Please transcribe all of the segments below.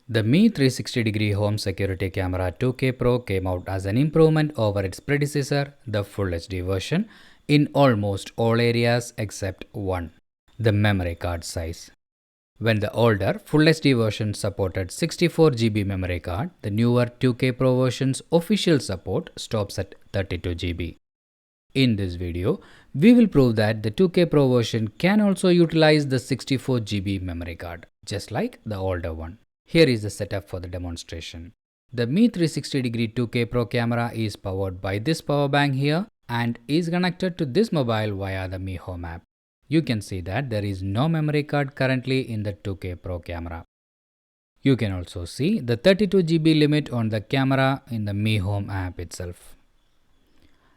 The Mi 360-degree home security camera 2K Pro came out as an improvement over its predecessor, the Full HD version, in almost all areas except one, the memory card size. When the older Full HD version supported 64 GB memory card, the newer 2K Pro version's official support stops at 32 GB. In this video, we will prove that the 2K Pro version can also utilize the 64 GB memory card, just like the older one. Here is the setup for the demonstration. The Mi 360-degree 2K Pro camera is powered by this power bank here and is connected to this mobile via the Mi Home app. You can see that there is no memory card currently in the 2K Pro camera. You can also see the 32 GB limit on the camera in the Mi Home app itself.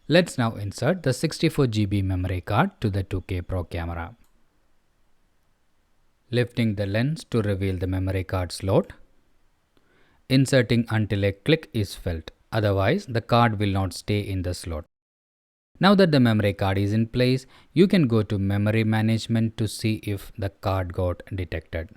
Let's now insert the 64 GB memory card to the 2K Pro camera. Lifting the lens to reveal the memory card slot. Inserting until a click is felt, otherwise the card will not stay in the slot. Now that the memory card is in place, you can go to memory management to see if the card got detected.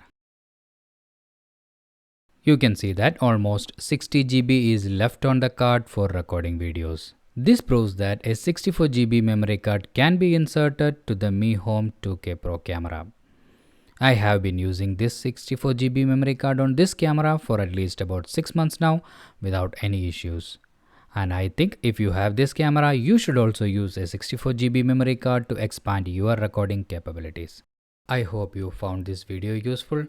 You can see that almost 60 GB is left on the card for recording videos. This proves that a 64 GB memory card can be inserted to the Mi Home 2K Pro camera. I have been using this 64 GB memory card on this camera for at least about 6 months now without any issues. And I think if you have this camera, you should also use a 64 GB memory card to expand your recording capabilities. I hope you found this video useful.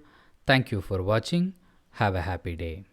Thank you for watching. Have a happy day.